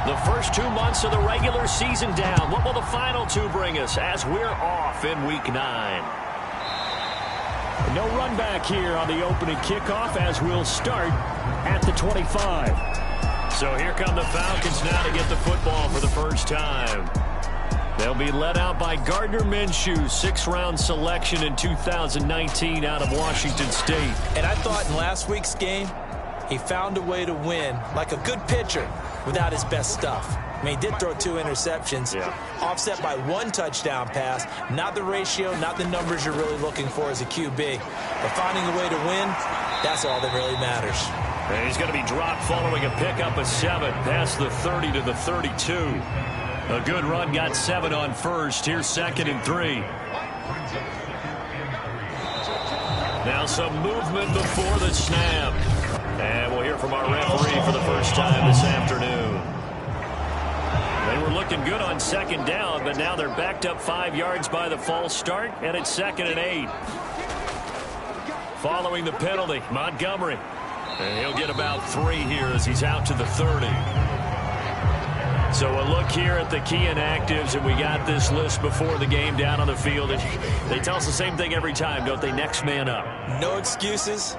The first 2 months of the regular season down. What will the final 2 bring us as we're off in Week 9? No run back here on the opening kickoff as we'll start at the 25. So here come the Falcons now to get the football for the first time. They'll be led out by Gardner Minshew, 6th-round selection in 2019 out of Washington State. And I thought in last week's game, he found a way to win like a good pitcher without his best stuff. I mean, he did throw 2 interceptions, offset by 1 touchdown pass. Not the ratio, not the numbers you're really looking for as a QB. But finding a way to win, that's all that really matters. And he's going to be dropped following a pickup of 7 past the 30 to the 32. A good run, got 7 on first. Here's 2nd and 3. Now some movement before the snap. And we'll hear from our referee for the first time this afternoon. They were looking good on 2nd down, but now they're backed up 5 yards by the false start, and it's 2nd and 8. Following the penalty, Montgomery. And he'll get about 3 here as he's out to the 30. So a look here at the key inactives, and we got this list before the game down on the field. And they tell us the same thing every time, don't they? Next man up. No excuses.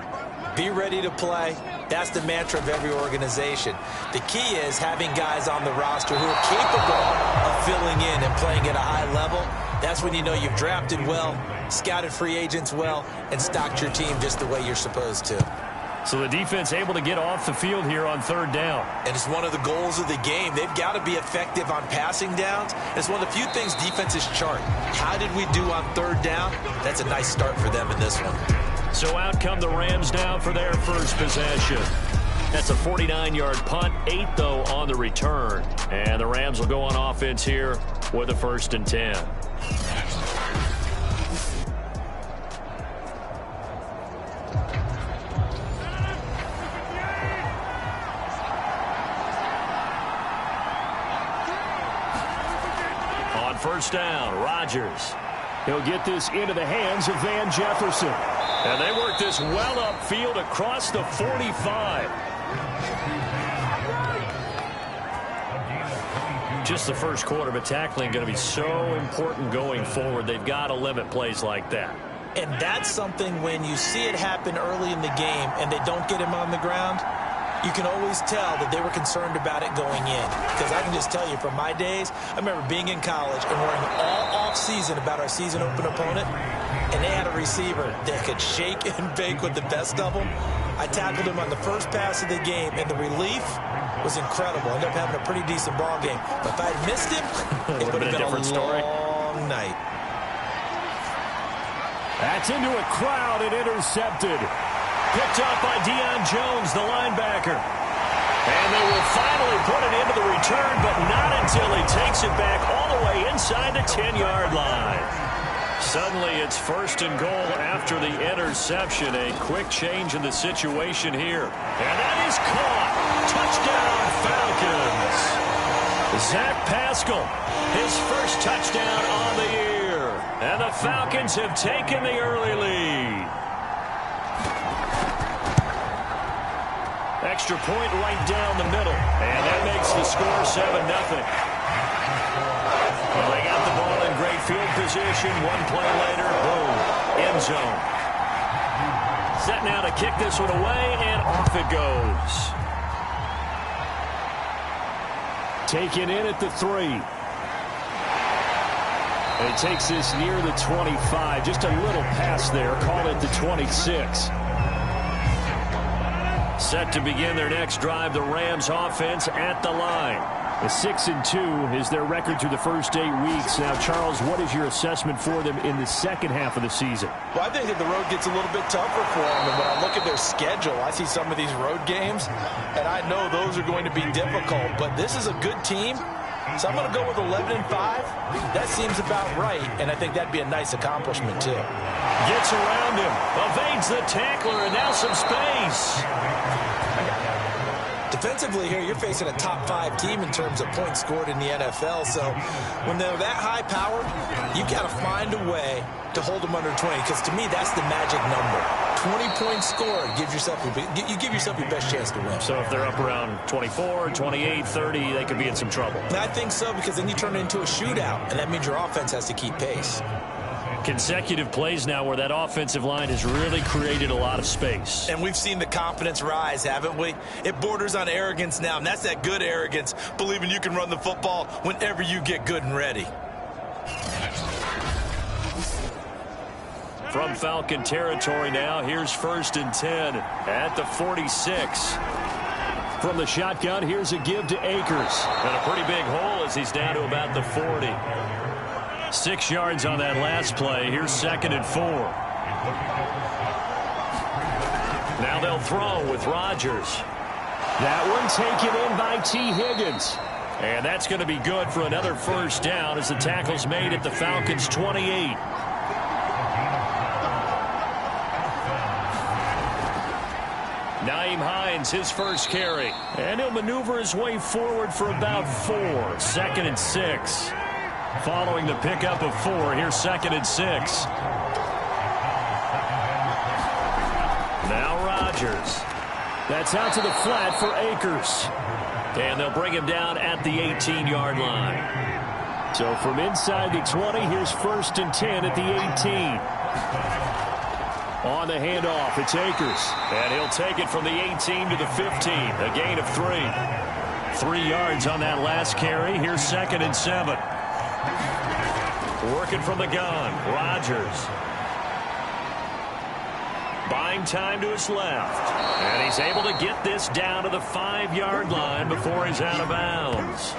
Be ready to play. That's the mantra of every organization. The key is having guys on the roster who are capable of filling in and playing at a high level. That's when you know you've drafted well, scouted free agents well, and stocked your team just the way you're supposed to. So the defense able to get off the field here on 3rd down. And it's one of the goals of the game. They've got to be effective on passing downs. It's one of the few things defenses chart. How did we do on 3rd down? That's a nice start for them in this one. So out come the Rams now for their first possession. That's a 49-yard punt, 8 though on the return. And the Rams will go on offense here with a 1st and 10. On 1st down, Rodgers. He'll get this into the hands of Van Jefferson. And they work this well upfield across the 45. Just the first quarter, but tackling going to be so important going forward. They've got to limit plays like that. And that's something when you see it happen early in the game and they don't get him on the ground, you can always tell that they were concerned about it going in. Because I can just tell you from my days, I remember being in college and worrying all off-season about our season-open opponent, and they had a receiver that could shake and bake with the best of them. I tackled him on the first pass of the game, and the relief was incredible. Ended up having a pretty decent ball game. But if I had missed him, it would have been a long night. That's into a crowd and intercepted. Picked up by Deion Jones, the linebacker. And they will finally put it into the return, but not until he takes it back all the way inside the 10-yard line. Suddenly it's 1st and goal after the interception. A quick change in the situation here. And that is caught. Touchdown, Falcons. Zach Pascal, his first touchdown on the year. And the Falcons have taken the early lead. Extra point right down the middle. And that makes the score 7-0. Well, they got the ball in great field position. 1 play later, boom, end zone. Set now to kick this one away, and off it goes. Taken in at the 3. And he takes this near the 25. Just a little pass there. Call it the 26. Set to begin their next drive, the Rams offense at the line. A 6-2 is their record through the first 8 weeks. Now, Charles, what is your assessment for them in the second half of the season? Well, I think that the road gets a little bit tougher for them. And when I look at their schedule, I see some of these road games, and I know those are going to be difficult. But this is a good team, so I'm going to go with 11-5. That seems about right, and I think that'd be a nice accomplishment, too. Gets around him, evades the tackler, and now some space. Defensively here, you're facing a top 5 team in terms of points scored in the NFL. So when they're that high powered, you've got to find a way to hold them under 20, because to me, that's the magic number. 20 points scored gives yourself you give yourself your best chance to win. So if they're up around 24, 28, 30, they could be in some trouble. And I think so, because then you turn it into a shootout, and that means your offense has to keep pace. Consecutive plays now where that offensive line has really created a lot of space. And we've seen the confidence rise, haven't we? It borders on arrogance now, and that's that good arrogance, believing you can run the football whenever you get good and ready. From Falcon territory now, here's 1st and 10 at the 46. From the shotgun, here's a give to Akers. And a pretty big hole as he's down to about the 40. 6 yards on that last play. Here's 2nd and 4. Now they'll throw with Rodgers. That one taken in by T. Higgins. And that's going to be good for another 1st down as the tackle's made at the Falcons' 28. Nyheim Hines, his first carry. And he'll maneuver his way forward for about 4. 2nd and 6. Following the pickup of 4, here's 2nd and 6. Now Rodgers. That's out to the flat for Akers. And they'll bring him down at the 18-yard line. So from inside the 20, here's 1st and 10 at the 18. On the handoff, it's Akers. And he'll take it from the 18 to the 15. A gain of 3. 3 yards on that last carry. Here's 2nd and 7. Working from the gun, Rodgers. Buying time to his left. And he's able to get this down to the 5-yard line before he's out of bounds.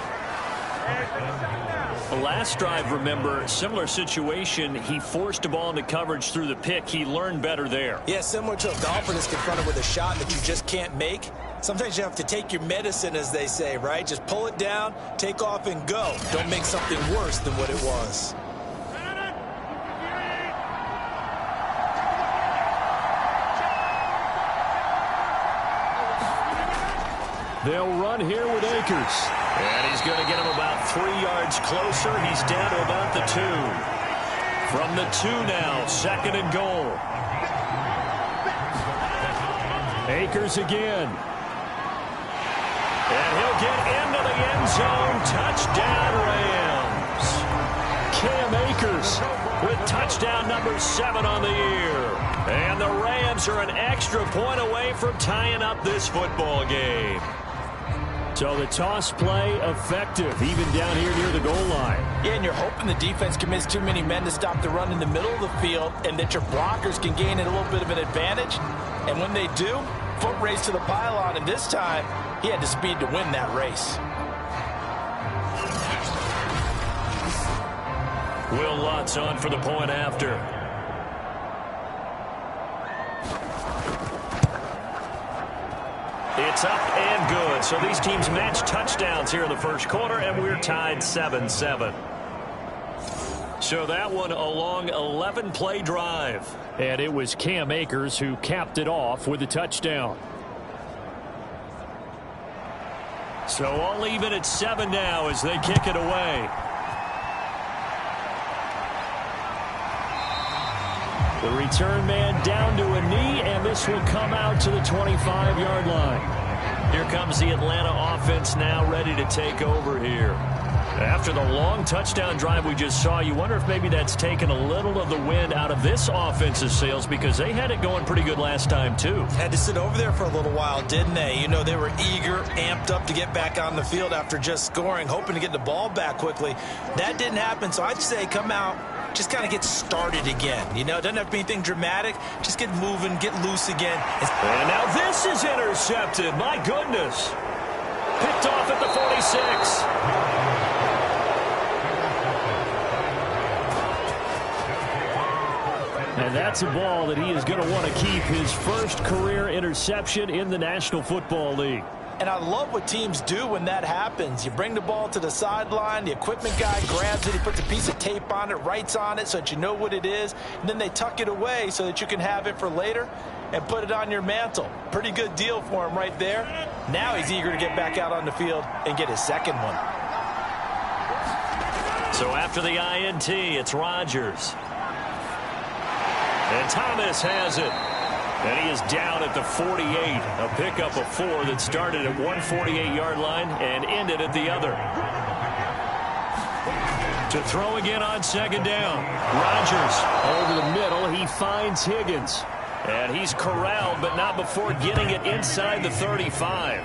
The last drive, remember, similar situation. He forced a ball into coverage through the pick. He learned better there. Yeah, similar to a golfer that's confronted with a shot that you just can't make. Sometimes you have to take your medicine, as they say, right? Just pull it down, take off, and go. Don't make something worse than what it was. They'll run here with Akers. And he's going to get him about 3 yards closer. He's down to about the 2. From the 2 now, 2nd and goal. Akers again. And he'll get into the end zone. Touchdown, Rams. Cam Akers with touchdown number 7 on the year. And the Rams are an extra point away from tying up this football game. So the toss play effective, even down here near the goal line. Yeah, and you're hoping the defense commits too many men to stop the run in the middle of the field and that your blockers can gain a little bit of an advantage. And when they do, foot race to the pylon, and this time he had the speed to win that race. Will Lutz on for the point after. It's up and good. So these teams match touchdowns here in the first quarter, and we're tied 7-7. So that one a long 11-play drive. And it was Cam Akers who capped it off with a touchdown. So all even at 7 now as they kick it away. The return man down to a knee, and this will come out to the 25-yard line. Here comes the Atlanta offense now ready to take over here. After the long touchdown drive we just saw, you wonder if maybe that's taken a little of the wind out of this offensive sails, because they had it going pretty good last time too. Had to sit over there for a little while, didn't they? You know, they were eager, amped up to get back on the field after just scoring, hoping to get the ball back quickly. That didn't happen, so I'd say come out, just kind of get started again. You know, it doesn't have to be anything dramatic. Just get moving, get loose again. And now this is intercepted. My goodness. Picked off at the 46. And that's a ball that he is going to want to keep, his first career interception in the National Football League. And I love what teams do when that happens. You bring the ball to the sideline, the equipment guy grabs it, he puts a piece of tape on it, writes on it so that you know what it is, and then they tuck it away so that you can have it for later. and put it on your mantle. Pretty good deal for him right there. Now he's eager to get back out on the field and get his second one. So after the INT, it's Rodgers. And Thomas has it. And he is down at the 48. A pickup of 4 that started at 148-yard line and ended at the other. To throw again on second down. Rodgers over the middle. He finds Higgins. And he's corralled, but not before getting it inside the 35.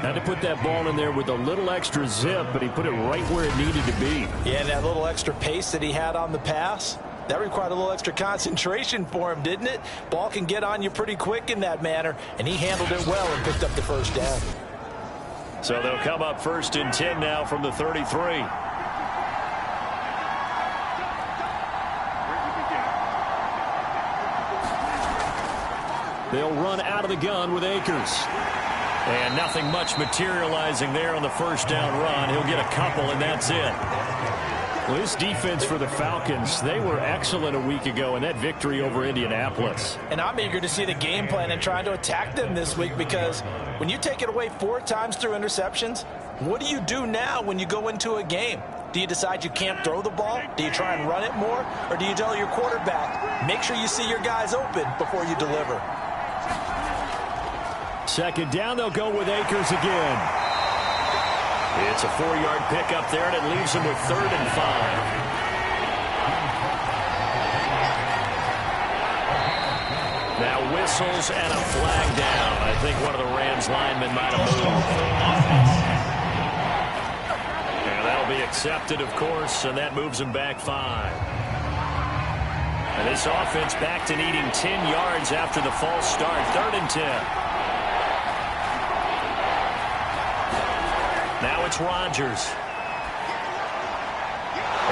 Had to put that ball in there with a little extra zip, but he put it right where it needed to be. Yeah, that little extra pace that he had on the pass, that required a little extra concentration for him, didn't it? Ball can get on you pretty quick in that manner, and he handled it well and picked up the first down. So they'll come up 1st and 10 now from the 33. They'll run out of the gun with Akers. And nothing much materializing there on the first down run. He'll get a couple, and that's it. Well, this defense for the Falcons, they were excellent a week ago in that victory over Indianapolis. And I'm eager to see the game plan and trying to attack them this week, because when you take it away 4 times through interceptions, what do you do now when you go into a game? Do you decide you can't throw the ball? Do you try and run it more? Or do you tell your quarterback, make sure you see your guys open before you deliver? Second down, they'll go with Akers again. It's a 4-yard pickup there, and it leaves him with 3rd and 5. Now whistles and a flag down. I think one of the Rams linemen might have moved. And that'll be accepted, of course, and that moves him back 5. And this offense back to needing 10 yards after the false start. 3rd and 10. Now it's Rodgers.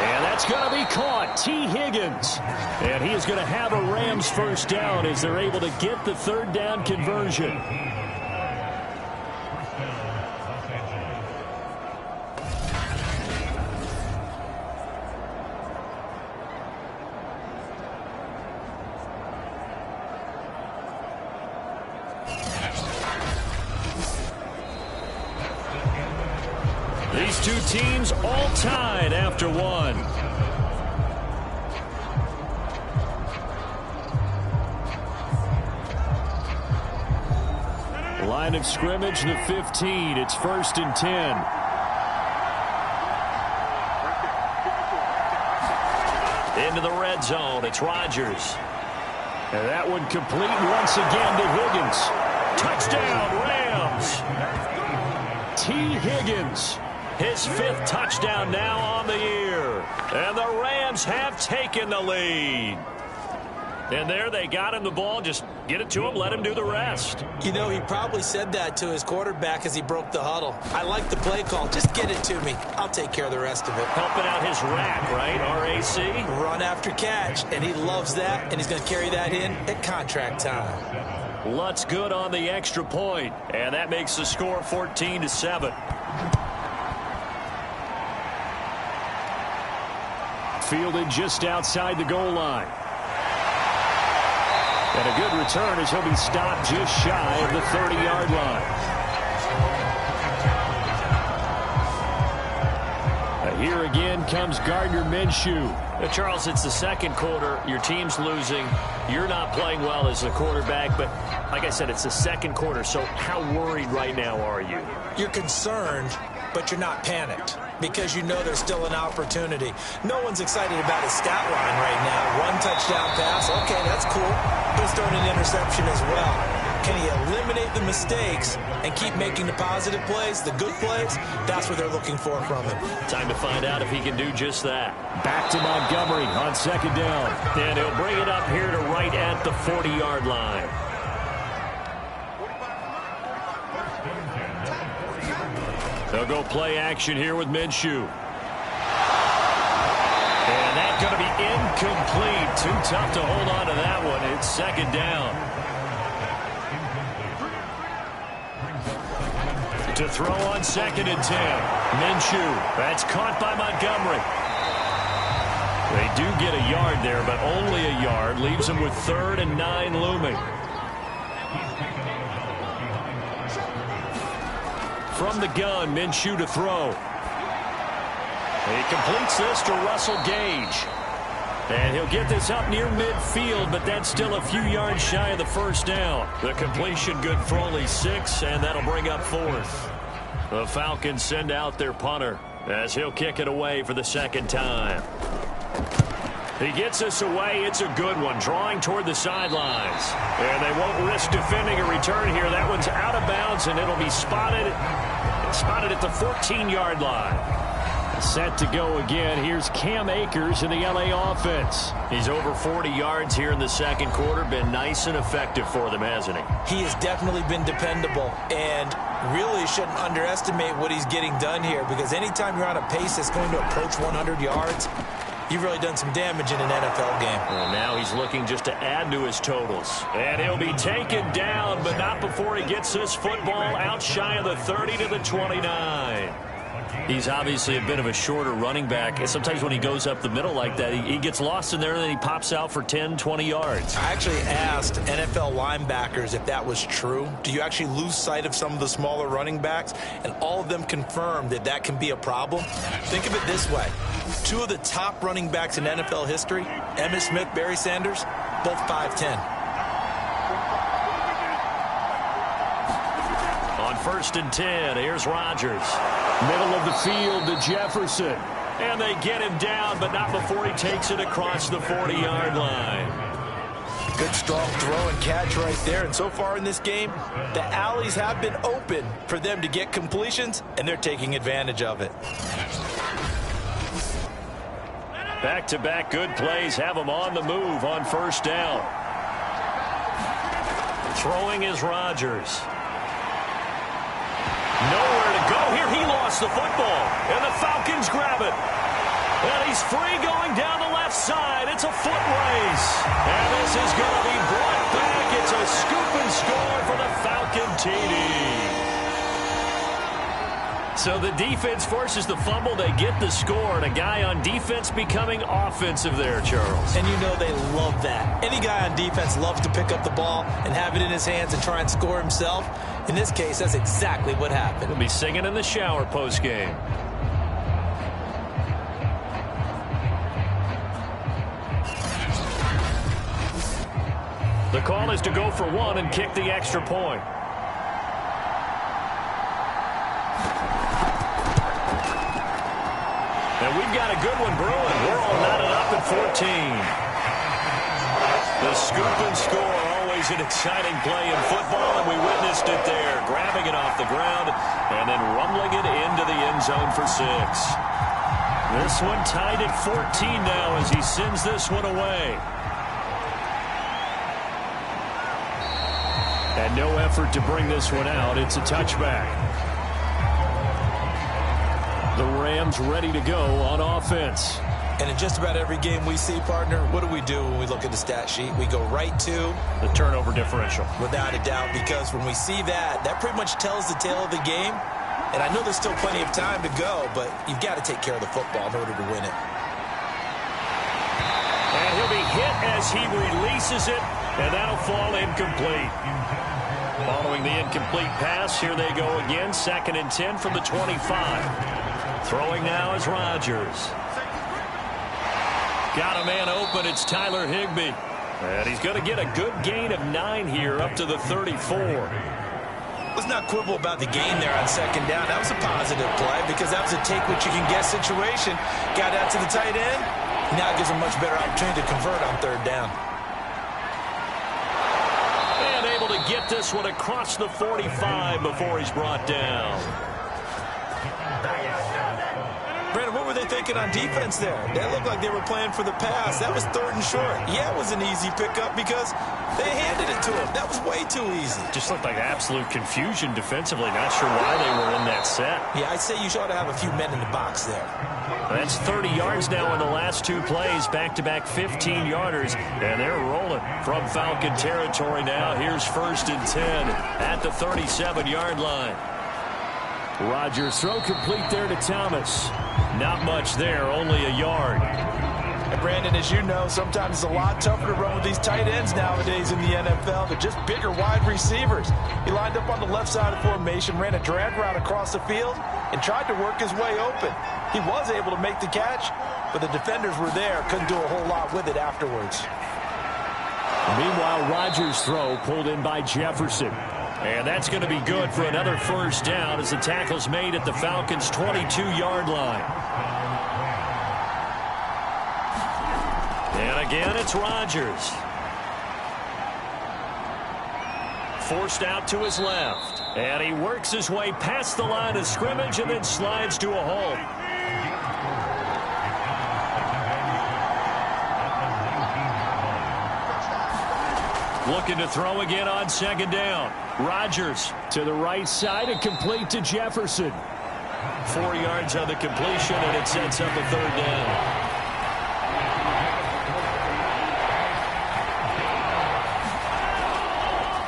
And that's going to be caught. T. Higgins. And he is going to have a Rams first down as they're able to get the 3rd down conversion. These two teams all tied after 1. Line of scrimmage, the 15. It's 1st and 10. Into the red zone. It's Rodgers. And that one complete once again to Higgins. Touchdown, Rams. T. Higgins. His 5th touchdown now on the year. And the Rams have taken the lead. And there they got him the ball. Just get it to him, let him do the rest. You know, he probably said that to his quarterback as he broke the huddle. I like the play call. Just get it to me. I'll take care of the rest of it. Helping out his rack, right? RAC? Run after catch. And he loves that, and he's going to carry that in at contract time. Lutz good on the extra point. And that makes the score 14-7. Fielded just outside the goal line. And a good return as he'll be stopped just shy of the 30-yard line. Here again comes Gardner Minshew. Charles, it's the second quarter. Your team's losing. You're not playing well as the quarterback, but like I said, it's the second quarter. So how worried right now are you? You're concerned, but you're not panicked, because you know there's still an opportunity. No one's excited about his stat line right now. 1 touchdown pass, okay, that's cool. He's throwing an interception as well. Can he eliminate the mistakes and keep making the positive plays, the good plays? That's what they're looking for from him. Time to find out if he can do just that. Back to Montgomery on second down. And he'll bring it up here to right at the 40-yard line. They'll go play action here with Minshew. And that's going to be incomplete. Too tough to hold on to that one. It's second down. To throw on 2nd and 10. Minshew. That's caught by Montgomery. They do get a yard there, but only a yard. Leaves them with 3rd and 9 looming. From the gun, Minshew to throw. He completes this to Russell Gage. And he'll get this up near midfield, but that's still a few yards shy of the first down. The completion good for only 6, and that'll bring up 4th. The Falcons send out their punter as he'll kick it away for the 2nd time. He gets us away. It's a good one, drawing toward the sidelines. And they won't risk defending a return here. That one's out of bounds, and it'll be spotted at the 14-yard line. Set to go again. Here's Cam Akers in the LA offense. He's over 40 yards here in the 2nd quarter. Been nice and effective for them, hasn't he? He has definitely been dependable, and really shouldn't underestimate what he's getting done here, because anytime you're on a pace that's going to approach 100 yards, you've really done some damage in an NFL game. Well, now he's looking just to add to his totals. And he'll be taken down, but not before he gets this football out shy of the 30 to the 29. He's obviously a bit of a shorter running back. And sometimes when he goes up the middle like that, he gets lost in there, and then he pops out for 10, 20 yards. I actually asked NFL linebackers if that was true. Do you actually lose sight of some of the smaller running backs? And all of them confirmed that that can be a problem. Think of it this way. 2 of the top running backs in NFL history, Emmitt Smith, Barry Sanders, both 5'10". On 1st and 10, here's Rodgers. Middle of the field to Jefferson. And they get him down, but not before he takes it across the 40-yard line. Good strong throw and catch right there. And so far in this game, the alleys have been open for them to get completions, and they're taking advantage of it. Back-to-back good plays have him on the move on 1st down. Throwing is Rodgers. Nowhere to go here. He lost the football, and the Falcons grab it. And he's free going down the left side. It's a foot race. And this is going to be brought back. It's a scoop and score for the Falcon TD. So the defense forces the fumble. They get the score, and a guy on defense becoming offensive there, Charles. And you know they love that. Any guy on defense loves to pick up the ball and have it in his hands and try and score himself. In this case, that's exactly what happened. He'll be singing in the shower post-game. The call is to go for 1 and kick the extra point. And we've got a good one brewing. We're all knotted up at 14. The scoop and score, always an exciting play in football, and we witnessed it there. Grabbing it off the ground and then rumbling it into the end zone for 6. This one tied at 14 now as he sends this one away. And no effort to bring this one out. It's a touchback. The Rams ready to go on offense. And in just about every game we see, partner, what do we do when we look at the stat sheet? We go right to the turnover differential. Without a doubt, because when we see that, that pretty much tells the tale of the game. And I know there's still plenty of time to go, but you've got to take care of the football in order to win it. And he'll be hit as he releases it, and that'll fall incomplete. Following the incomplete pass, here they go again. 2nd and 10 from the 25. Throwing now is Rodgers. Got a man open. It's Tyler Higbee. And he's going to get a good gain of 9 here up to the 34. Let's not quibble about the gain there on 2nd down. That was a positive play because that was a take-what-you-can-get situation. Got out to the tight end. Now it gives him a much better opportunity to convert on 3rd down. And able to get this one across the 45 before he's brought down. Brandon, what were they thinking on defense there? They looked like they were playing for the pass. That was 3rd and short. Yeah, it was an easy pickup because they handed it to him. That was way too easy. Just looked like absolute confusion defensively. Not sure why they were in that set. Yeah, I'd say you ought to have a few men in the box there. That's 30 yards now in the last 2 plays. Back-to-back 15-yarders. And they're rolling from Falcon territory now. Here's 1st and 10 at the 37-yard line. Rodgers throw complete there to Thomas. Not much there, only a yard. And Brandon, as you know, sometimes it's a lot tougher to run with these tight ends nowadays in the NFL. They're just bigger wide receivers. He lined up on the left side of formation, ran a drag route across the field, and tried to work his way open. He was able to make the catch, but the defenders were there, couldn't do a whole lot with it afterwards. Meanwhile, Rodgers' throw pulled in by Jefferson. And that's going to be good for another first down as the tackle's made at the Falcons' 22-yard line. And again, it's Rodgers. Forced out to his left. And he works his way past the line of scrimmage and then slides to a halt. Looking to throw again on second down. Rodgers to the right side and complete to Jefferson. 4 yards on the completion, and it sets up a third down.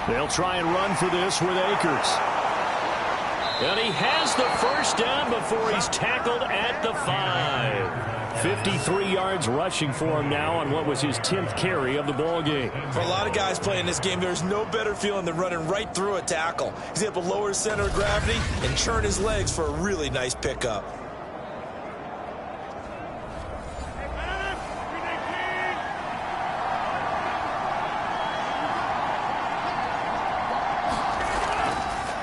They'll try and run for this with Akers. And he has the first down before he's tackled at the 5. 53 yards rushing for him now on what was his 10th carry of the ball game. For a lot of guys playing this game, there's no better feeling than running right through a tackle. He's able to lower his center of gravity and churn his legs for a really nice pickup.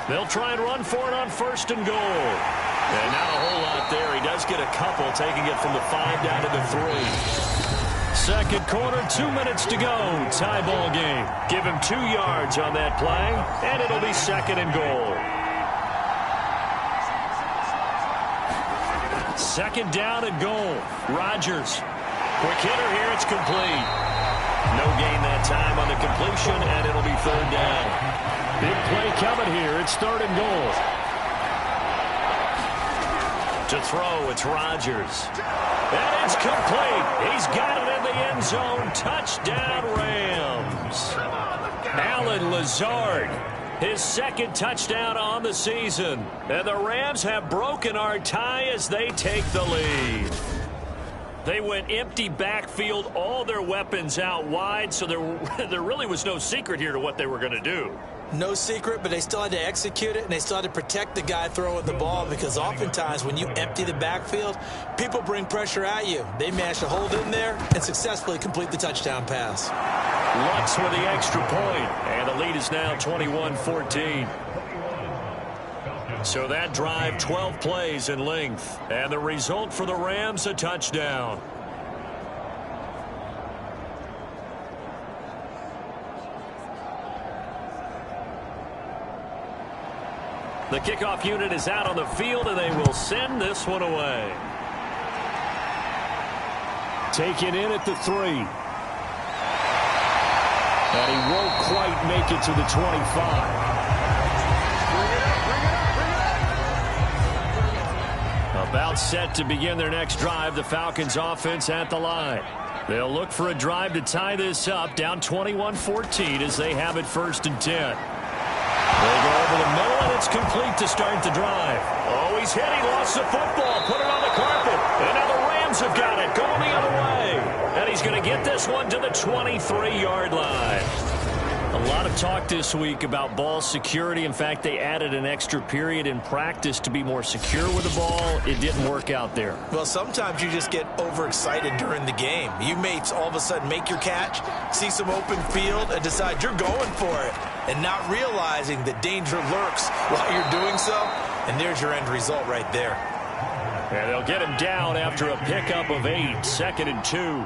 They'll try and run for it on first and goal. And not a whole lot there. He does get a couple, taking it from the 5 down to the 3. Second quarter, 2 minutes to go. Tie ball game. Give him 2 yards on that play, and it'll be second and goal. Second down and goal. Rodgers. Quick hitter here. It's complete. No gain that time on the completion, and it'll be third down. Big play coming here. It's third and goal. To throw, it's Rodgers. And it's complete. He's got it in the end zone. Touchdown, Rams. Allen Lazard, his second touchdown on the season. And the Rams have broken our tie as they take the lead. They went empty backfield, all their weapons out wide, so there really was no secret here to what they were going to do. No secret, but they still had to execute it, and they still had to protect the guy throwing the ball, because oftentimes when you empty the backfield, people bring pressure at you. They managed to hold in there and successfully complete the touchdown pass. Lutz with the extra point, and the lead is now 21-14. So that drive, 12 plays in length, and the result for the Rams, a touchdown. The kickoff unit is out on the field, and they will send this one away. Taken in at the 3. And he won't quite make it to the 25. About set to begin their next drive, the Falcons offense at the line. They'll look for a drive to tie this up, down 21-14 as they have it first and 10. They go over the middle, and it's complete to start the drive. Oh, he's hit. He lost the football. Put it on the carpet. And now the Rams have got it. Going the other way. And he's going to get this one to the 23-yard line. A lot of talk this week about ball security. In fact, they added an extra period in practice to be more secure with the ball. It didn't work out there. Well, sometimes you just get overexcited during the game. You may all of a sudden make your catch, see some open field, and decide you're going for it, and not realizing that danger lurks while you're doing so. And there's your end result right there. And they'll get him down after a pickup of 8, second and 2.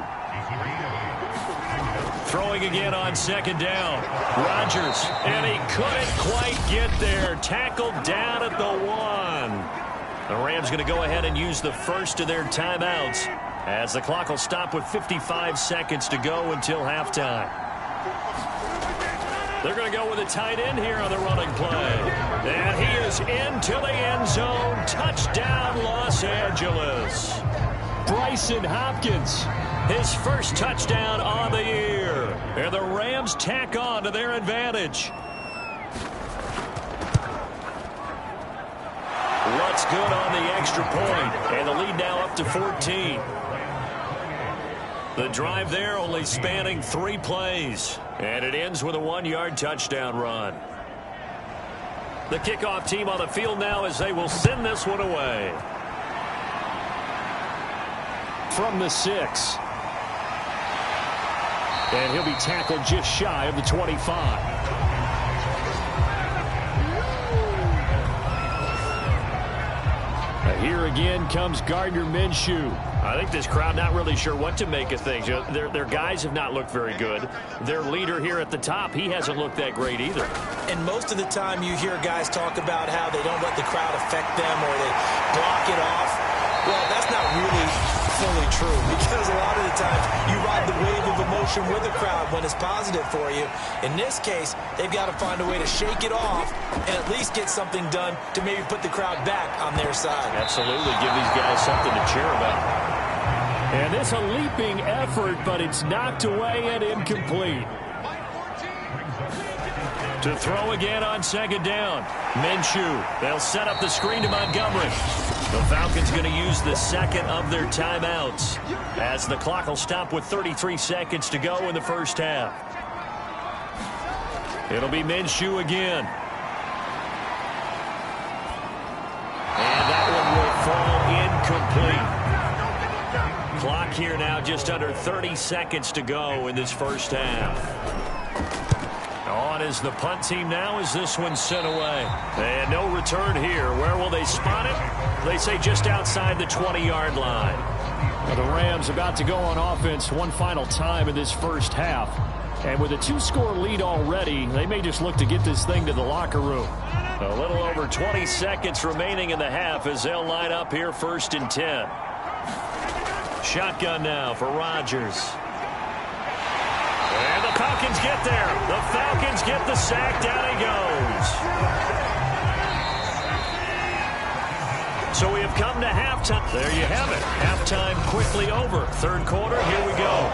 Throwing again on second down. Rodgers, and he couldn't quite get there. Tackled down at the 1. The Rams going to go ahead and use the first of their timeouts as the clock will stop with 55 seconds to go until halftime. They're going to go with a tight end here on the running play. And he is into the end zone. Touchdown, Los Angeles. Bryson Hopkins, his first touchdown on the year. And the Rams tack on to their advantage. Lutz good on the extra point. And the lead now up to 14. The drive there only spanning 3 plays. And it ends with a 1-yard touchdown run. The kickoff team on the field now as they will send this one away. From the 6. And he'll be tackled just shy of the 25. Here again comes Gardner Minshew. I think this crowd not really sure what to make of things. Their guys have not looked very good. Their leader here at the top, he hasn't looked that great either. And most of the time you hear guys talk about how they don't let the crowd affect them or they block it off. Well, that's not really fully true because a lot of the times you ride the wave of emotion with the crowd when it's positive for you. In this case, they've got to find a way to shake it off and at least get something done to maybe put the crowd back on their side. Absolutely. Give these guys something to cheer about. And it's a leaping effort, but it's knocked away and incomplete. To throw again on 2nd down. Minshew. They'll set up the screen to Montgomery. The Falcons going to use the second of their timeouts as the clock will stop with 33 seconds to go in the first half. It'll be Minshew again. And that one will fall incomplete. Clock here now just under 30 seconds to go in this first half. On is the punt team now as this one's sent away. And no return here. Where will they spot it? They say just outside the 20-yard line. Well, the Rams about to go on offense one final time in this first half. And with a 2-score lead already, they may just look to get this thing to the locker room. A little over 20 seconds remaining in the half as they'll line up here 1st and 10. Shotgun now for Rodgers. And the Falcons get there. The Falcons get the sack. Down he goes. So we have come to halftime. There you have it. Halftime quickly over. 3rd quarter. Here we go.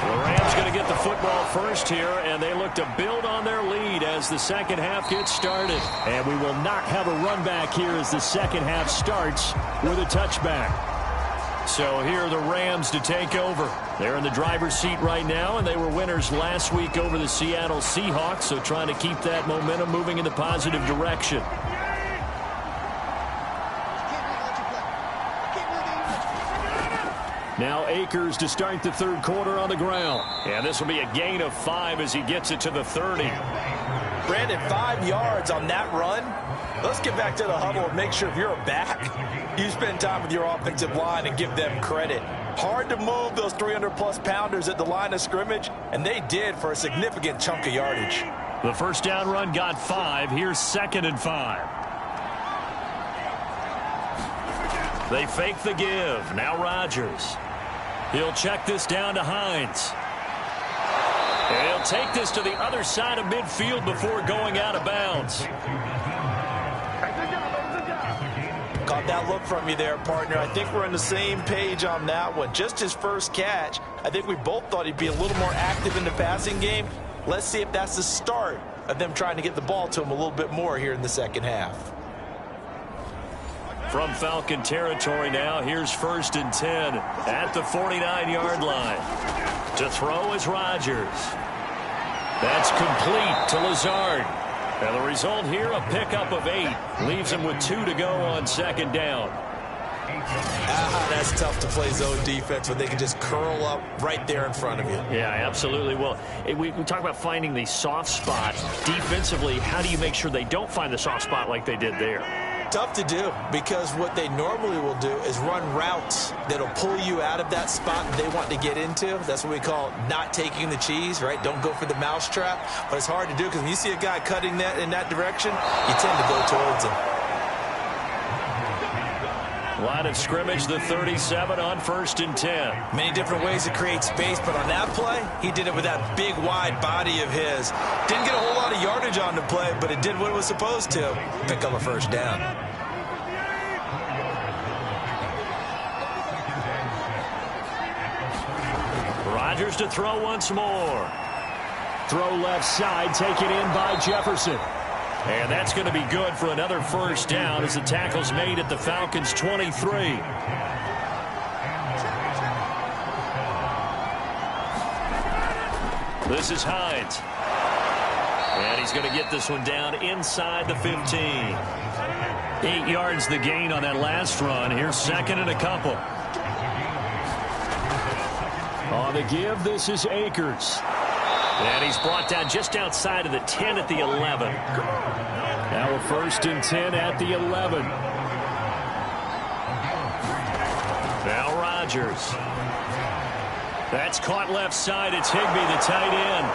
The Rams going to get the football first here, and they look to build on their lead as the second half gets started. And we will not have a run back here as the second half starts with a touchback. So here are the Rams to take over. They're in the driver's seat right now, and they were winners last week over the Seattle Seahawks, so trying to keep that momentum moving in the positive direction. Now Akers to start the 3rd quarter on the ground. And this will be a gain of 5 as he gets it to the 30. Brandon, 5 yards on that run. Let's get back to the huddle and make sure if you're a back, you spend time with your offensive line and give them credit. Hard to move those 300-plus pounders at the line of scrimmage, and they did for a significant chunk of yardage. The first down run got 5. Here's 2nd and 5. They fake the give. Now Rodgers. He'll check this down to Hines. And he'll take this to the other side of midfield before going out of bounds. Caught that look from you there, partner. I think we're on the same page on that one. Just his first catch. I think we both thought he'd be a little more active in the passing game. Let's see if that's the start of them trying to get the ball to him a little bit more here in the second half. From Falcon territory now, here's 1st and 10 at the 49-yard line. To throw is Rodgers. That's complete to Lazard. And the result here, a pickup of 8. Leaves him with 2 to go on 2nd down. That's tough to play zone defense when they can just curl up right there in front of you. Yeah, absolutely. Well, we talk about finding the soft spot. Defensively, how do you make sure they don't find the soft spot like they did there? Tough to do because what they normally will do is run routes that'll pull you out of that spot they want to get into. That's what we call not taking the cheese, right? Don't go for the mousetrap. But it's hard to do because when you see a guy cutting that in that direction, you tend to go towards him. Line of scrimmage, the 37 on 1st and 10. Many different ways to create space, but on that play, he did it with that big, wide body of his. Didn't get a whole lot of yardage on the play, but it did what it was supposed to. Pick up a 1st down. Rodgers to throw once more. Throw left side, taken in by Jefferson. And that's going to be good for another 1st down as the tackle's made at the Falcons' 23. This is Hines. And he's going to get this one down inside the 15. 8 yards the gain on that last run. Here's second and a couple. On the give, this is Akers. And he's brought down just outside of the 10 at the 11. Now a 1st and 10 at the 11. Now Rodgers. That's caught left side. It's Higbee, the tight end.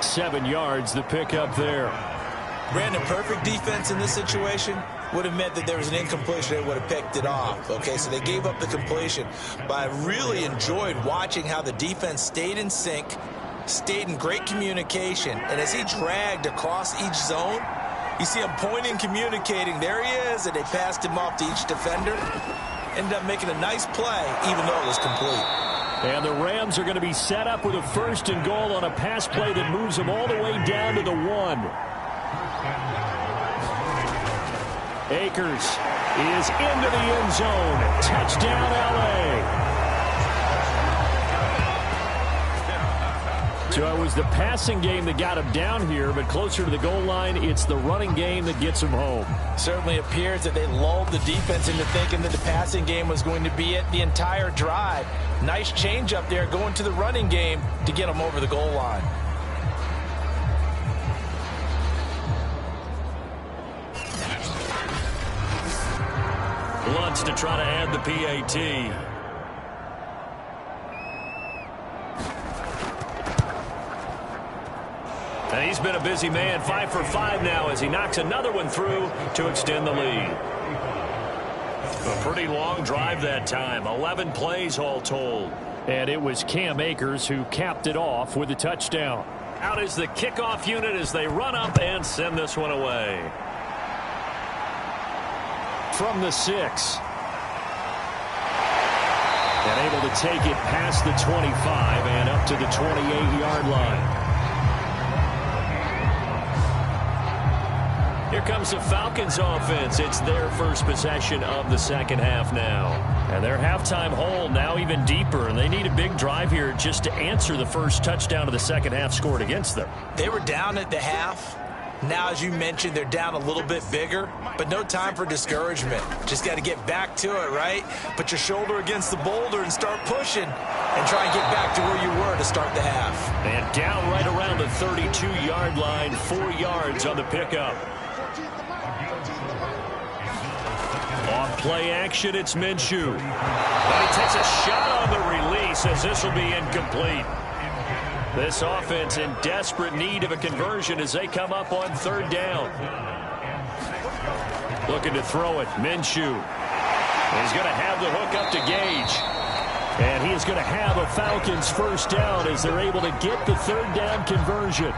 7 yards, the pickup there. Brandon, perfect defense in this situation would have meant that there was an incompletion. They would have picked it off. Okay, so they gave up the completion. But I really enjoyed watching how the defense stayed in sync, stayed in great communication. And as he dragged across each zone, you see him pointing, communicating. There he is, and they passed him off to each defender. Ended up making a nice play, even though it was complete. And the Rams are going to be set up with a 1st and goal on a pass play that moves them all the way down to the 1. Akers is into the end zone. Touchdown, L.A. So it was the passing game that got him down here, but closer to the goal line, it's the running game that gets him home. Certainly appears that they lulled the defense into thinking that the passing game was going to be it the entire drive. Nice change up there going to the running game to get them over the goal line. Luntz to try to add the PAT. And he's been a busy man, 5 for 5 now as he knocks another one through to extend the lead. A pretty long drive that time, 11 plays all told. And it was Cam Akers who capped it off with a touchdown. Out is the kickoff unit as they run up and send this one away. From the 6. And able to take it past the 25 and up to the 28-yard line. Here comes the Falcons offense. It's their first possession of the second half now. And their halftime hole now even deeper. And they need a big drive here just to answer the first touchdown of the second half scored against them. They were down at the half. Now, as you mentioned, they're down a little bit bigger, but no time for discouragement. Just got to get back to it, right? Put your shoulder against the boulder and start pushing and try and get back to where you were to start the half. And down right around the 32-yard line, 4 yards on the pickup. On play action, it's Minshew. But he takes a shot on the release as this will be incomplete. This offense in desperate need of a conversion as they come up on 3rd down. Looking to throw it, Minshew. He's going to have the hook up to Gage. And he is going to have a Falcons first down as they're able to get the 3rd down conversion.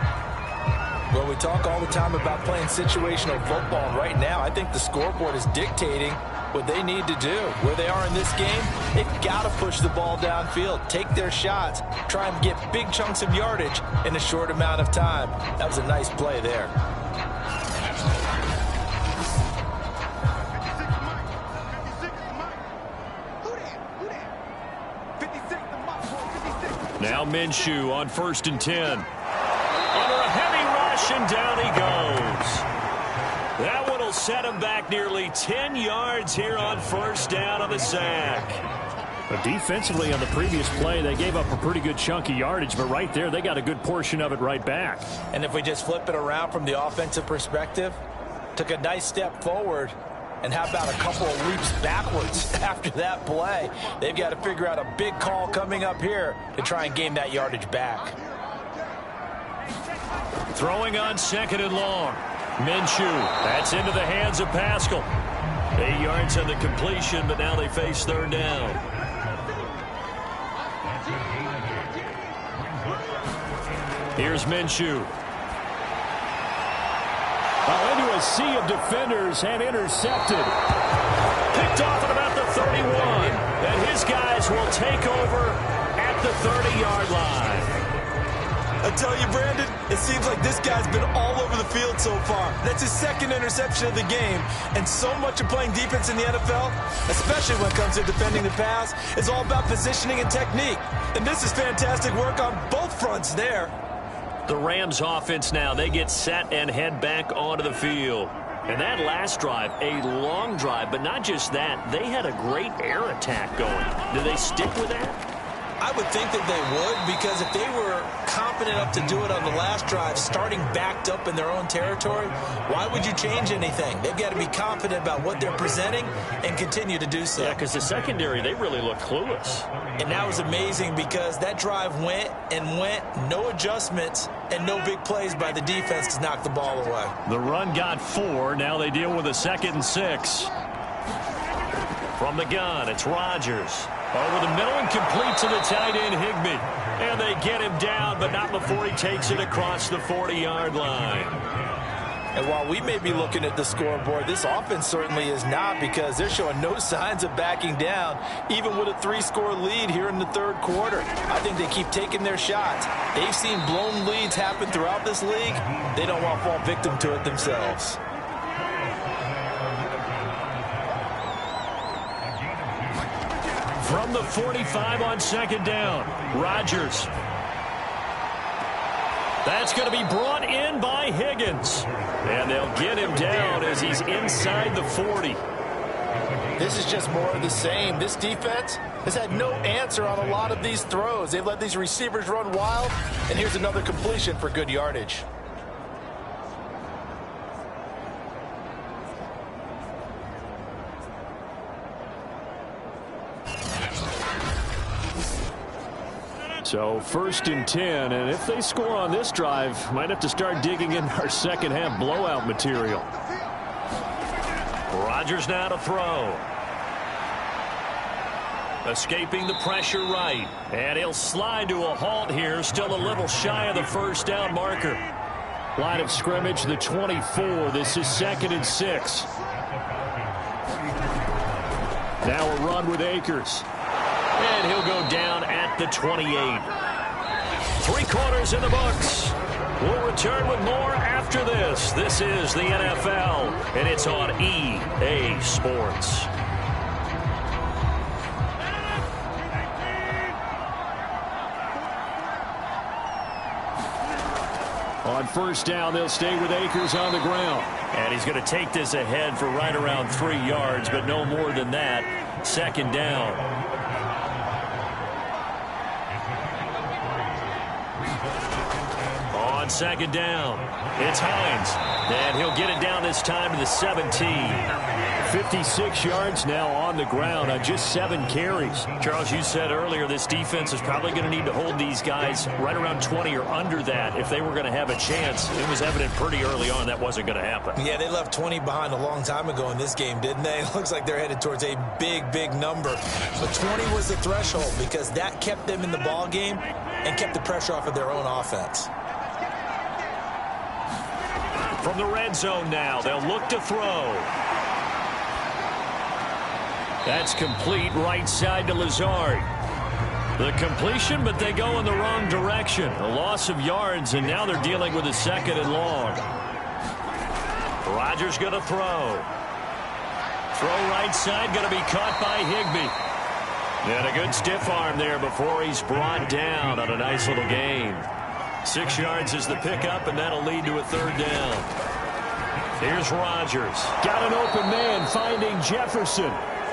Well, we talk all the time about playing situational football, and right now I think the scoreboard is dictating what they need to do. Where they are in this game, they've got to push the ball downfield, take their shots, try and get big chunks of yardage in a short amount of time. That was a nice play there. Now Minshew on 1st and 10. Under a heavy rush, and down he goes. That one will set him back nearly 10 yards here on 1st down on the sack. But defensively on the previous play, they gave up a pretty good chunk of yardage, but right there, they got a good portion of it right back. And if we just flip it around from the offensive perspective, took a nice step forward, and how about a couple of leaps backwards after that play? They've got to figure out a big call coming up here to try and gain that yardage back. Throwing on 2nd and long. Minshew, that's into the hands of Pascal. 8 yards on the completion, but now they face 3rd down. Here's Minshew. Into a sea of defenders and intercepted. Picked off at about the 31. And his guys will take over at the 30-yard line. I tell you, Brandon, it seems like this guy's been all over the field so far. That's his second interception of the game. And so much of playing defense in the NFL, especially when it comes to defending the pass, is all about positioning and technique. And this is fantastic work on both fronts there. The Rams offense now, they get set and head back onto the field. And that last drive, a long drive, but not just that, they had a great air attack going. Do they stick with that? I would think that they would, because if they were confident enough to do it on the last drive, starting backed up in their own territory, why would you change anything? They've got to be confident about what they're presenting and continue to do so. Yeah, because the secondary, they really look clueless. And that was amazing because that drive went and went, no adjustments, and no big plays by the defense to knock the ball away. The run got 4. Now they deal with a 2nd and 6. From the gun, it's Rodgers. Over the middle and complete to the tight end, Higbee. And they get him down, but not before he takes it across the 40-yard line. And while we may be looking at the scoreboard, this offense certainly is not, because they're showing no signs of backing down, even with a 3-score lead here in the third quarter. I think they keep taking their shots. They've seen blown leads happen throughout this league. They don't want to fall victim to it themselves. From the 45 on 2nd down, Rodgers. That's going to be brought in by Higgins. And they'll get him down as he's inside the 40. This is just more of the same. This defense has had no answer on a lot of these throws. They've let these receivers run wild, and here's another completion for good yardage. So 1st and 10, and if they score on this drive, might have to start digging in our second half blowout material. Rodgers now to throw. Escaping the pressure right. And he'll slide to a halt here, still a little shy of the 1st down marker. Line of scrimmage, the 24. This is 2nd and 6. Now a run with Akers. And he'll go down at the 28. 3 quarters in the books. We'll return with more after this. This is the NFL, and it's on EA Sports. On 1st down, they'll stay with Akers on the ground. And he's going to take this ahead for right around 3 yards, but no more than that. 2nd down. On 2nd down, it's Hines. And he'll get it down this time to the 17. 56 yards now on the ground on just 7 carries. Charles, you said earlier this defense is probably going to need to hold these guys right around 20 or under that if they were going to have a chance. It was evident pretty early on that wasn't going to happen. Yeah, they left 20 behind a long time ago in this game, didn't they? It looks like they're headed towards a big, big number. But 20 was the threshold because that kept them in the ball game and kept the pressure off of their own offense. From the red zone now, they'll look to throw. That's complete right side to Lazard. The completion, but they go in the wrong direction. A loss of yards, and now they're dealing with a 2nd and long. Rodgers going to throw. Throw right side, going to be caught by Higbee. And a good stiff arm there before he's brought down on a nice little gain. 6 yards is the pickup, and that'll lead to a 3rd down. Here's Rodgers. Got an open man finding Jefferson.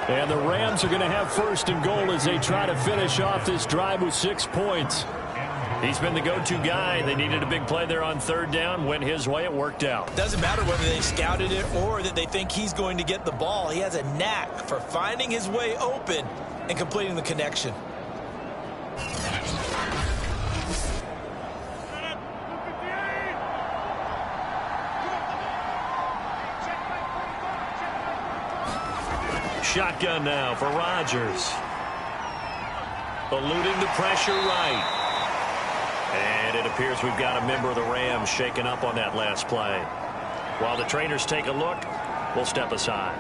And the Rams are going to have 1st and goal as they try to finish off this drive with 6 points. He's been the go-to guy. They needed a big play there on 3rd down. Went his way. It worked out. Doesn't matter whether they scouted it or that they think he's going to get the ball. He has a knack for finding his way open and completing the connection. Shotgun now for Rodgers. Eluding the pressure right. And it appears we've got a member of the Rams shaken up on that last play. While the trainers take a look, we'll step aside.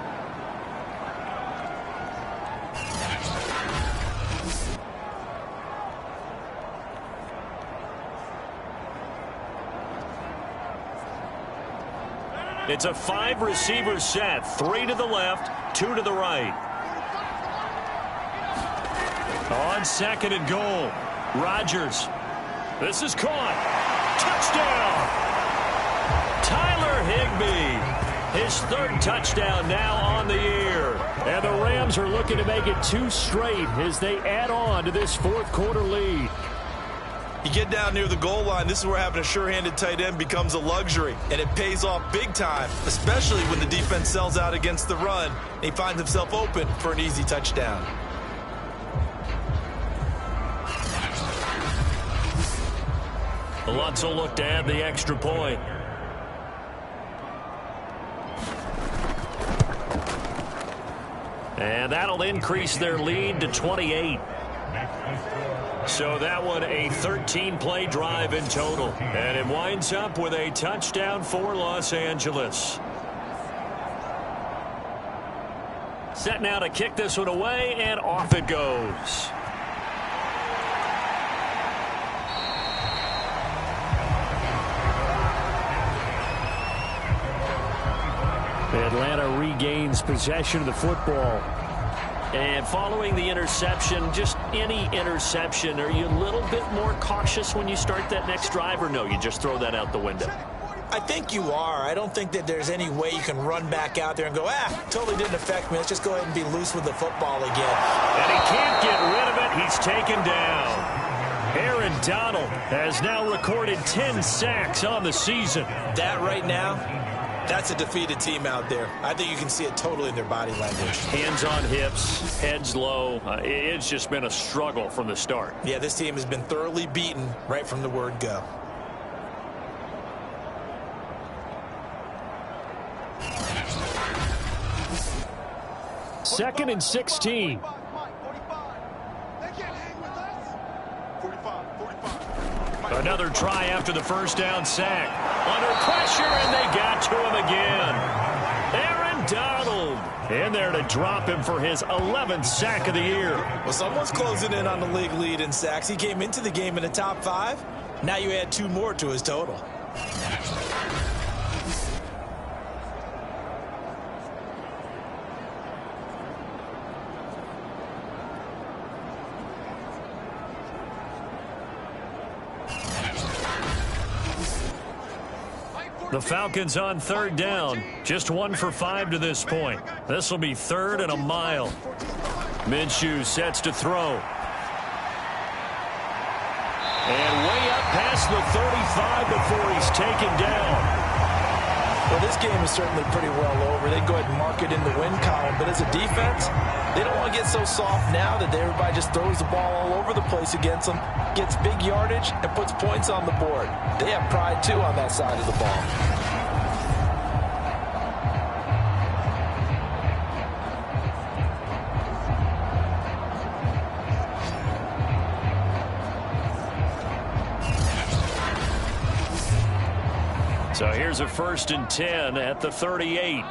It's a 5-receiver set. 3 to the left, 2 to the right. On 2nd and goal, Rodgers. This is caught. Touchdown! Tyler Higbee. His 3rd touchdown now on the year. And the Rams are looking to make it 2 straight as they add on to this 4th quarter lead. You get down near the goal line, this is where having a sure-handed tight end becomes a luxury, and it pays off big time, especially when the defense sells out against the run, and he finds himself open for an easy touchdown. Lutz will look to add the extra point. And that'll increase their lead to 28. So that one a 13-play drive in total. And it winds up with a touchdown for Los Angeles. Set now to kick this one away, and off it goes. Atlanta regains possession of the football. And following the interception, just any interception, are you a little bit more cautious when you start that next drive, or no, you just throw that out the window? I think you are. I don't think that there's any way you can run back out there and go, totally didn't affect me. Let's just go ahead and be loose with the football again. And he can't get rid of it. He's taken down. Aaron Donald has now recorded 10 sacks on the season. That right now, that's a defeated team out there. I think you can see it totally in their body language. Hands on hips, heads low. It's just been a struggle from the start. Yeah, this team has been thoroughly beaten right from the word go. Second and 16. Another try after the first down sack. Under pressure, and they got to him again. Aaron Donald in there to drop him for his 11th sack of the year. Well, someone's closing in on the league lead in sacks. He came into the game in the top 5. Now you add 2 more to his total. The Falcons on 3rd down. Just 1 for 5 to this point. This will be 3rd and a mile. Minshew sets to throw. And way up past the 35 before he's taken down. Well, this game is certainly pretty well over. They go ahead and mark it in the win column. But as a defense, they don't want to get so soft now that everybody just throws the ball all over the place against them, gets big yardage, and puts points on the board. They have pride, too, on that side of the ball. So here's a 1st and 10 at the 38.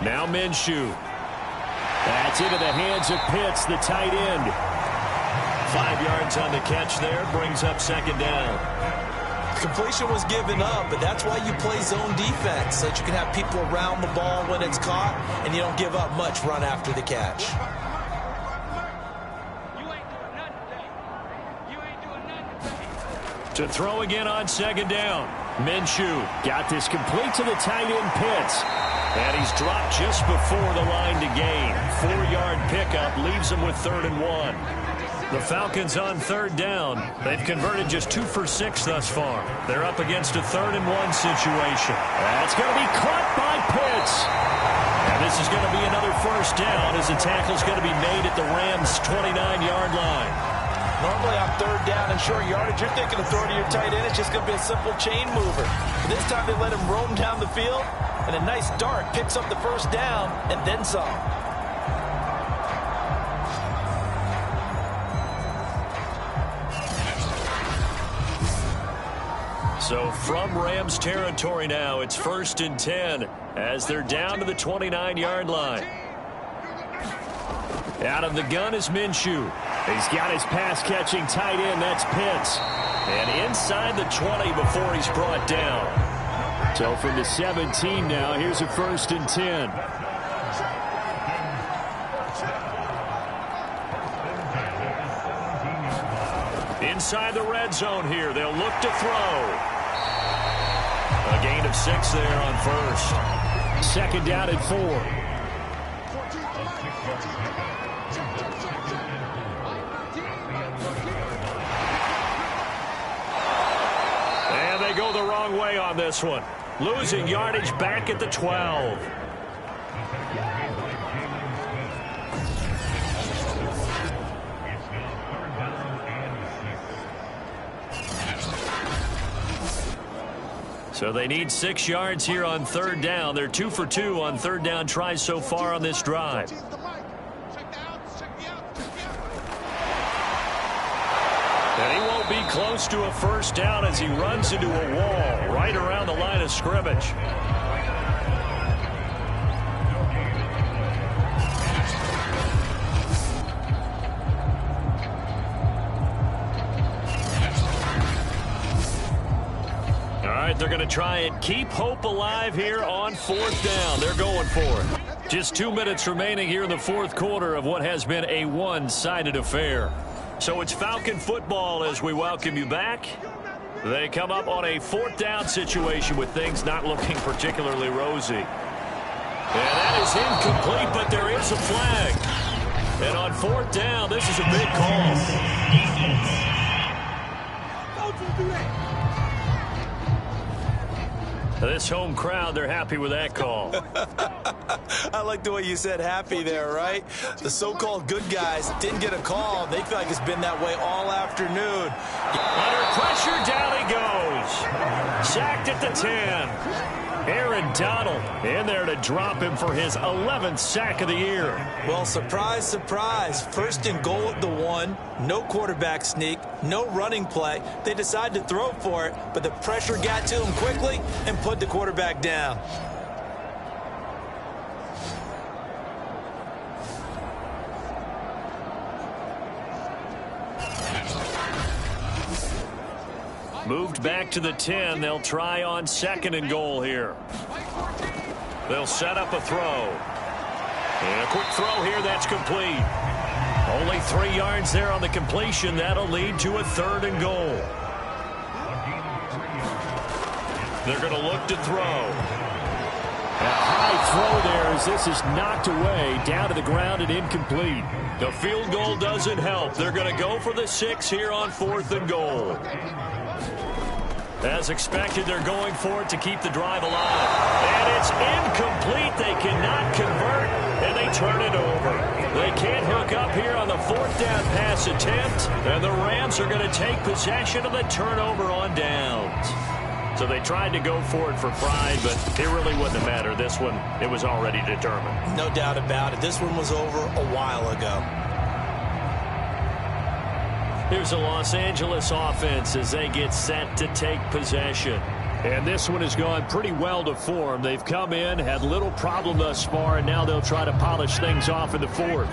Now Minshew. That's into the hands of Pitts, the tight end. 5 yards on the catch there, brings up 2nd down. Completion was given up, but that's why you play zone defense, so that you can have people around the ball when it's caught, and you don't give up much run after the catch. To throw again on 2nd down. Minshew got this complete to the tight end Pitts. And he's dropped just before the line to gain. 4-yard pickup leaves him with 3rd and 1. The Falcons on 3rd down. They've converted just 2 for 6 thus far. They're up against a 3rd and 1 situation. That's going to be caught by Pitts. And this is going to be another 1st down as the tackle's going to be made at the Rams' 29-yard line. Normally on 3rd down and short yardage, you're thinking of throwing to your tight end. It's just going to be a simple chain mover. But this time they let him roam down the field, and a nice dart picks up the 1st down and then some. So from Rams territory now, it's 1st and 10 as they're down to the 29-yard line. Out of the gun is Minshew. He's got his pass-catching tight end. That's Pitts. And inside the 20 before he's brought down. So from the 17 now, here's a 1st and 10. Inside the red zone here. They'll look to throw. A gain of 6 there on 1st. 2nd down and 4. And they go the wrong way on this one. Losing yardage back at the 12. So they need 6 yards here on 3rd down. They're 2 for 2 on 3rd down tries so far on this drive. And he won't be close to a 1st down as he runs into a wall right around the line of scrimmage. They're going to try and keep hope alive here on 4th down. They're going for it. Just 2 minutes remaining here in the 4th quarter of what has been a one-sided affair. So it's Falcon football as we welcome you back. They come up on a 4th down situation with things not looking particularly rosy. And that is incomplete, but there is a flag. And on 4th down, this is a big call. This home crowd, they're happy with that call. I like the way you said happy there, right? The so-called good guys didn't get a call. They feel like it's been that way all afternoon. Under pressure, down he goes. Sacked at the 10. Aaron Donald in there to drop him for his 11th sack of the year. Well, surprise, surprise. 1st and goal at the 1. No quarterback sneak. No running play. They decided to throw for it, but the pressure got to him quickly and put the quarterback down. Moved back to the 10. They'll try on 2nd and goal here. They'll set up a throw. And a quick throw here. That's complete. Only 3 yards there on the completion. That'll lead to a 3rd and goal. They're going to look to throw. A high throw there as this is knocked away, down to the ground and incomplete. The field goal doesn't help. They're going to go for the 6 here on 4th and goal. As expected, they're going for it to keep the drive alive. And it's incomplete. They cannot convert, and they turn it over. They can't hook up here on the 4th down pass attempt, and the Rams are going to take possession of the turnover on downs. So they tried to go for it for pride, but it really wouldn't have mattered. This one, it was already determined. No doubt about it. This one was over a while ago. Here's the Los Angeles offense as they get set to take possession. And this one has gone pretty well to form. They've come in, had little problem thus far, and now they'll try to polish things off in the 4th.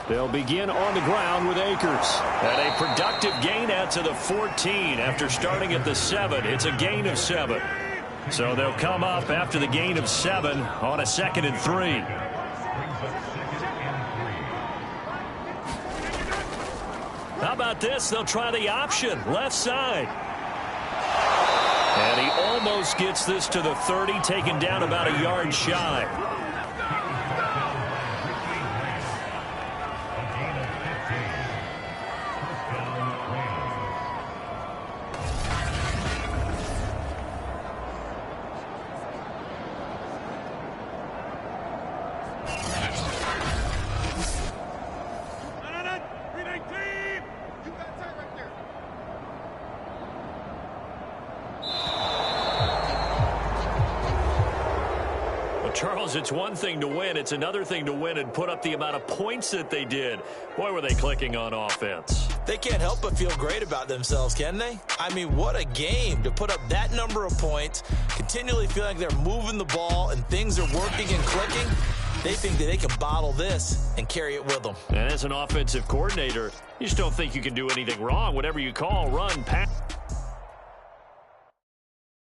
They'll begin on the ground with Akers. And a productive gain out to the 14 after starting at the 7. It's a gain of 7. So they'll come up after the gain of 7 on a 2nd and 3. How about this? They'll try the option, left side. And he almost gets this to the 30, taken down about a yard shy. Charles, it's one thing to win. It's another thing to win and put up the amount of points that they did. Boy, were they clicking on offense. They can't help but feel great about themselves, can they? I mean, what a game to put up that number of points, continually feel like they're moving the ball and things are working and clicking. They think that they can bottle this and carry it with them. And as an offensive coordinator, you just don't think you can do anything wrong. Whatever you call, run, pass.